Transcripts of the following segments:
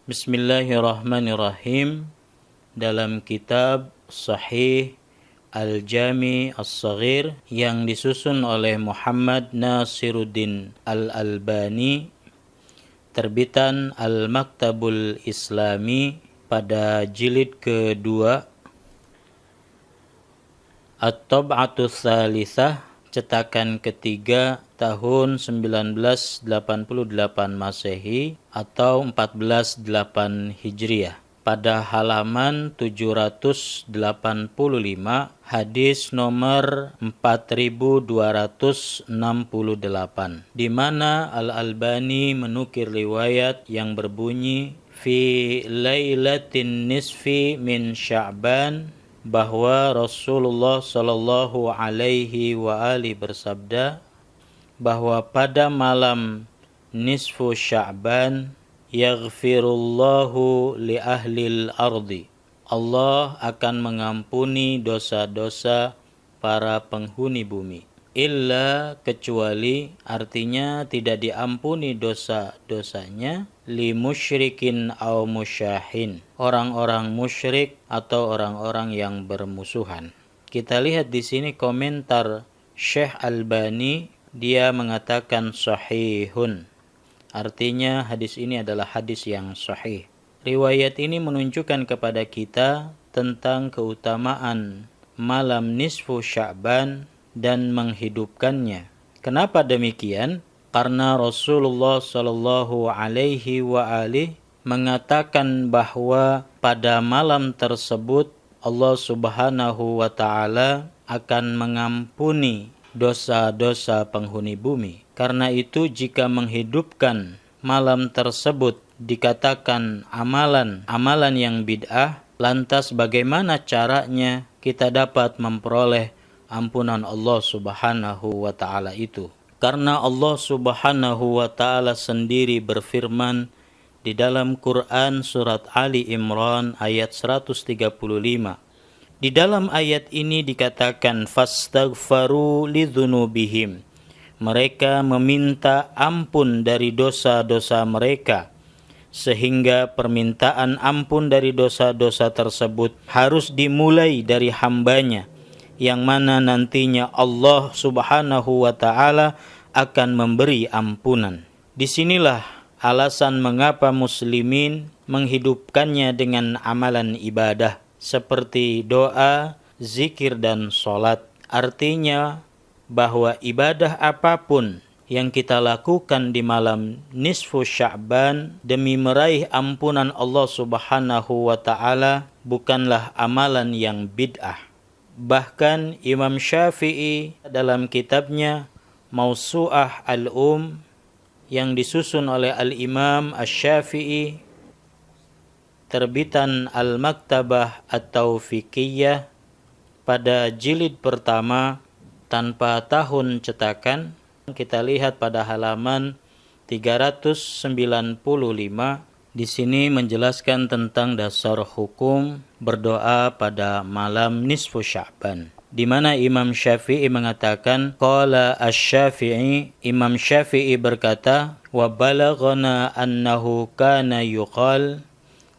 Bismillahirrahmanirrahim. Dalam kitab Sahih Al-Jami As-Saghir yang disusun oleh Muhammad Nasiruddin Al-Albani, terbitan Al-Maktabul Islami pada jilid kedua, At-Tab'atus Tsalitsah, cetakan ketiga, tahun 1988 Masehi atau 1408 Hijriah, pada halaman 785, hadis nomor 4268, di mana Al-Albani menukir riwayat yang berbunyi fi lailatin nisfi min Sya'ban, bahwa Rasulullah sallallahu alaihi wa alihi bersabda bahwa pada malam nisfu Sya'ban yaghfirullahu li ahlil ardi, Allah akan mengampuni dosa-dosa para penghuni bumi. Illa, kecuali, artinya tidak diampuni dosa-dosanya, li musyrikin au musyahin, orang-orang musyrik atau orang-orang yang bermusuhan. Kita lihat di sini komentar Syekh Albani, dia mengatakan sahihun. Artinya hadis ini adalah hadis yang sahih. Riwayat ini menunjukkan kepada kita tentang keutamaan malam nisfu Sya'ban dan menghidupkannya. Kenapa demikian? Karena Rasulullah sallallahu alaihi wa alihi mengatakan bahwa pada malam tersebut Allah Subhanahu wa taala akan mengampuni dosa-dosa penghuni bumi. Karena itu jika menghidupkan malam tersebut dikatakan amalan yang bid'ah, lantas bagaimana caranya kita dapat memperoleh ampunan Allah Subhanahu wa taala itu? Karena Allah Subhanahu wa taala sendiri berfirman di dalam Quran surat Ali Imran ayat 135. Di dalam ayat ini dikatakan fastaghfaru lidzunubihim. Mereka meminta ampun dari dosa-dosa mereka, sehingga permintaan ampun dari dosa-dosa tersebut harus dimulai dari hambanya, yang mana nantinya Allah Subhanahu wa ta'ala akan memberi ampunan. Disinilah alasan mengapa muslimin menghidupkannya dengan amalan ibadah seperti doa, zikir, dan sholat. Artinya bahwa ibadah apapun yang kita lakukan di malam nisfu Sya'ban demi meraih ampunan Allah Subhanahu wa ta'ala bukanlah amalan yang bid'ah. Bahkan Imam Syafi'i dalam kitabnya Mausu'ah yang disusun oleh Al-Imam Asy-Syafi'i, terbitan Al-Maktabah At-Taufiqiyah, pada jilid pertama tanpa tahun cetakan, kita lihat pada halaman 395. Di sini menjelaskan tentang dasar hukum berdoa pada malam nisfu Sya'ban, di mana Imam Syafi'i mengatakan qala asy-Syafi'i, Imam Syafi'i berkata, wa balaghana annahu kana yuqal,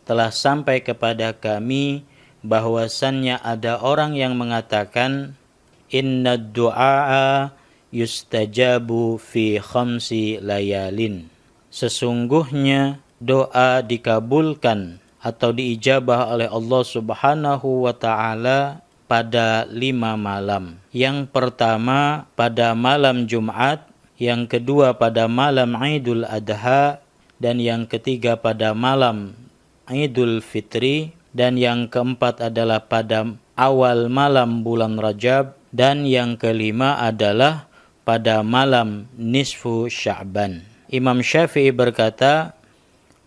telah sampai kepada kami bahwasannya ada orang yang mengatakan inna du'a yustajabu fi khamsi layalin, sesungguhnya doa dikabulkan atau diijabah oleh Allah Subhanahu wa ta'ala pada 5 malam. Yang pertama pada malam Jumat, yang kedua pada malam Idul Adha, dan yang ketiga pada malam Idul Fitri, dan yang keempat adalah pada awal malam bulan Rajab, dan yang kelima adalah pada malam nisfu Sya'ban. Imam Syafi'i berkata,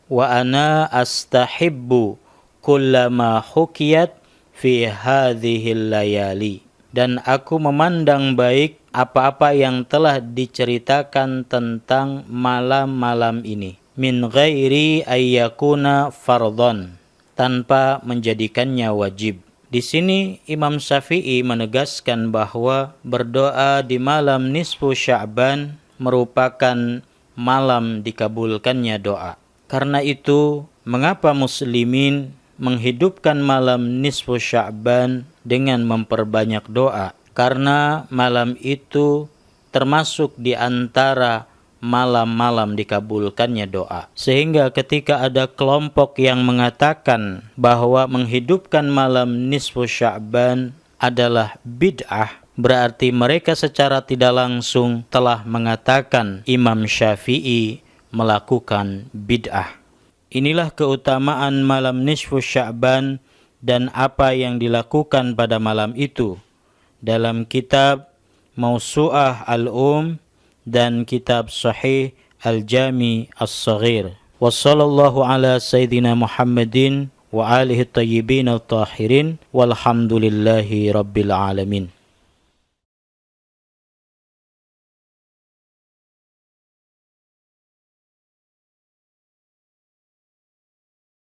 wa ana astahibbu kullama hukiyat fi hadhil layali, dan aku memandang baik apa-apa yang telah diceritakan tentang malam-malam ini, min ghairi ayyakuna fardhon, tanpa menjadikannya wajib. Di sini Imam Syafi'i menegaskan bahwa berdoa di malam nisfu Sya'ban merupakan malam dikabulkannya doa. Karena itu mengapa muslimin menghidupkan malam nisfu Sya'ban dengan memperbanyak doa? Karena malam itu termasuk di antara malam-malam dikabulkannya doa. Sehingga ketika ada kelompok yang mengatakan bahwa menghidupkan malam nisfu Sya'ban adalah bid'ah, berarti mereka secara tidak langsung telah mengatakan Imam Syafi'i melakukan bid'ah. Inilah keutamaan malam nisfu Sya'ban dan apa yang dilakukan pada malam itu dalam kitab Mausu'ah Al-Um dan kitab Sahih Al-Jami As-Saghir. Wassallallahu ala Sayyidina Muhammadin wa alihi tayyibin al-tahirin walhamdulillahi rabbil alamin.